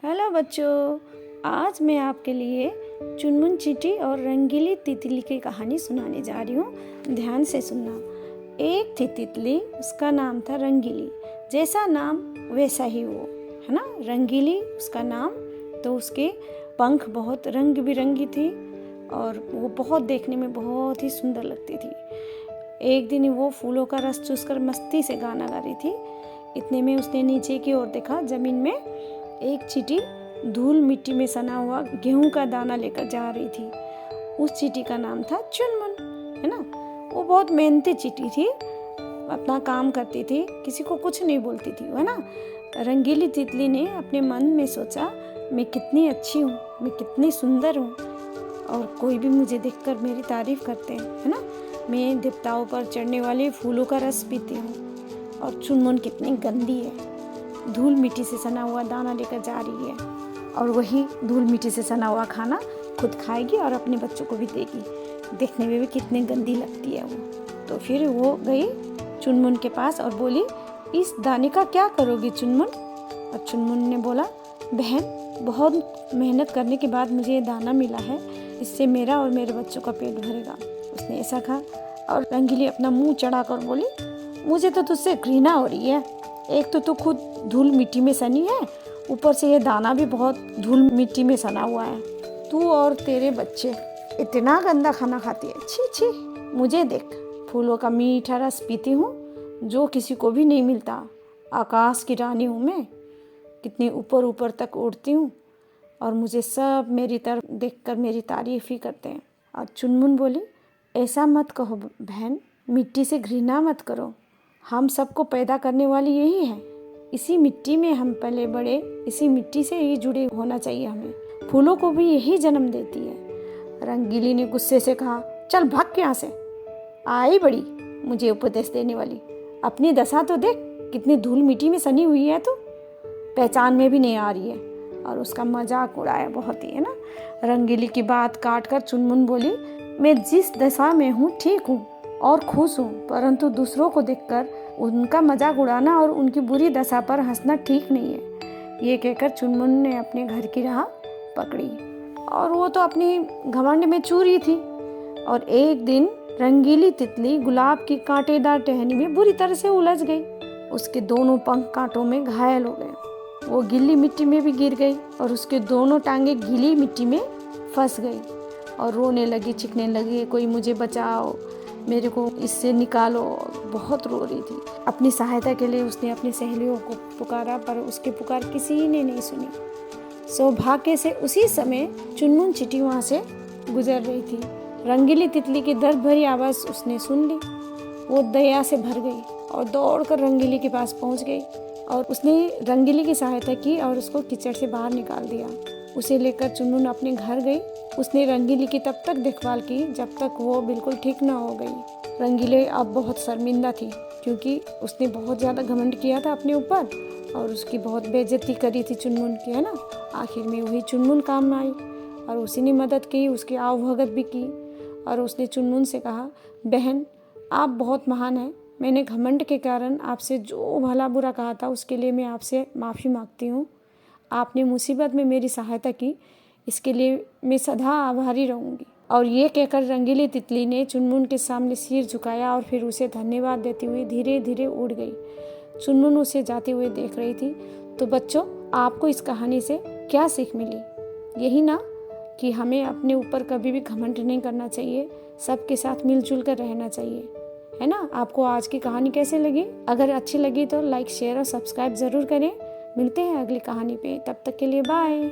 Hello बच्चों, आज मैं आपके लिए चुनमुन चींटी और रंगीली तितली की कहानी सुनाने जा रही हूँ। ध्यान से सुनना। एक थी तितली, उसका नाम था रंगीली। जैसा नाम वैसा ही वो, है ना। रंगीली उसका नाम, तो उसके पंख बहुत रंग बिरंगी थी और वो बहुत देखने में बहुत ही सुंदर लगती थी। एक दिन वो फूलों का रस चूसकर मस्ती से गाना गा रही थी। इतने में उसने नीचे की ओर देखा। जमीन में एक चींटी धूल मिट्टी में सना हुआ गेहूं का दाना लेकर जा रही थी। उस चींटी का नाम था चुनमुन, है ना। वो बहुत मेहनती चींटी थी, अपना काम करती थी, किसी को कुछ नहीं बोलती थी, है ना। रंगीली तितली ने अपने मन में सोचा, मैं कितनी अच्छी हूँ, मैं कितनी सुंदर हूँ और कोई भी मुझे देखकर मेरी तारीफ करते हैं, है ना। मैं देवताओं पर चढ़ने वाले फूलों का रस पीती हूँ और चुनमुन कितनी गंदी है, धूल मिट्टी से सना हुआ दाना लेकर जा रही है और वही धूल मिट्टी से सना हुआ खाना खुद खाएगी और अपने बच्चों को भी देगी। देखने में भी कितनी गंदी लगती है वो। तो फिर वो गई चुनमुन के पास और बोली, इस दाने का क्या करोगी चुनमुन। और चुनमुन ने बोला, बहन, बहुत मेहनत करने के बाद मुझे ये दाना मिला है, इससे मेरा और मेरे बच्चों का पेट भरेगा। उसने ऐसा कहा और रंगीली अपना मुंह चढ़ाकर बोली, मुझे तो तुझसे घृणा हो रही है। एक तो तू खुद धूल मिट्टी में सनी है, ऊपर से ये दाना भी बहुत धूल मिट्टी में सना हुआ है। तू और तेरे बच्चे इतना गंदा खाना खाती है, छी छी। मुझे देख, फूलों का मीठा रस पीती हूँ जो किसी को भी नहीं मिलता। आकाश की रानी हूँ मैं, कितनी ऊपर ऊपर तक उड़ती हूँ और मुझे सब मेरी तरफ देखकर मेरी तारीफ ही करते हैं। और चुनमुन बोली, ऐसा मत कहो बहन, मिट्टी से घृणा मत करो। हम सबको पैदा करने वाली यही है, इसी मिट्टी में हम पले बड़े, इसी मिट्टी से ही जुड़े होना चाहिए हमें। फूलों को भी यही जन्म देती है। रंगीली ने गुस्से से कहा, चल भाग यहाँ से, आई बड़ी मुझे उपदेश देने वाली। अपनी दशा तो देख, कितनी धूल मिट्टी में सनी हुई है, तो पहचान में भी नहीं आ रही है। और उसका मजाक उड़ाया बहुत ही, है ना। रंगीली की बात काट कर चुनमुन बोली, मैं जिस दशा में हूँ ठीक हूँ और खुश हूँ, परंतु दूसरों को देखकर उनका मजाक उड़ाना और उनकी बुरी दशा पर हंसना ठीक नहीं है। ये कहकर चुनमुन ने अपने घर की राह पकड़ी और वो तो अपनी घमंड में चूरी थी। और एक दिन रंगीली तितली गुलाब की कांटेदार टहनी में बुरी तरह से उलझ गई। उसके दोनों पंख कांटों में घायल हो गए। वो गीली मिट्टी में भी गिर गई और उसके दोनों टांगे गीली मिट्टी में फंस गई और रोने लगी, चीखने लगी, कोई मुझे बचाओ, मेरे को इससे निकालो। बहुत रो रही थी। अपनी सहायता के लिए उसने अपनी सहेलियों को पुकारा, पर उसकी पुकार किसी ने नहीं सुनी। सौभाग्य से उसी समय चुनमुन चींटी वहाँ से गुजर रही थी। रंगीली तितली की दर्द भरी आवाज़ उसने सुन ली। वो दया से भर गई और दौड़कर रंगीली के पास पहुँच गई और उसने रंगीली की सहायता की और उसको कीचड़ से बाहर निकाल दिया। उसे लेकर चुनमुन अपने घर गई। उसने रंगीली की तब तक देखभाल की जब तक वो बिल्कुल ठीक न हो गई। रंगीली अब बहुत शर्मिंदा थी क्योंकि उसने बहुत ज़्यादा घमंड किया था अपने ऊपर और उसकी बहुत बेइज्जती करी थी चुनमुन की, है ना। आखिर में वही चुनमुन काम आई और उसी ने मदद की, उसकी आवभगत भी की। और उसने चुनमुन से कहा, बहन, आप बहुत महान हैं। मैंने घमंड के कारण आपसे जो भला बुरा कहा था उसके लिए मैं आपसे माफ़ी मांगती हूँ। आपने मुसीबत में मेरी सहायता की, इसके लिए मैं सदा आभारी रहूँगी। और ये कहकर रंगीली तितली ने चुनमुन के सामने सिर झुकाया और फिर उसे धन्यवाद देती हुई धीरे धीरे उड़ गई। चुनमुन उसे जाते हुए देख रही थी। तो बच्चों, आपको इस कहानी से क्या सीख मिली? यही ना कि हमें अपने ऊपर कभी भी घमंड नहीं करना चाहिए, सबके साथ मिलजुल कर रहना चाहिए, है ना। आपको आज की कहानी कैसे लगी? अगर अच्छी लगी तो लाइक, शेयर और सब्सक्राइब ज़रूर करें। मिलते हैं अगली कहानी पे, तब तक के लिए बाय।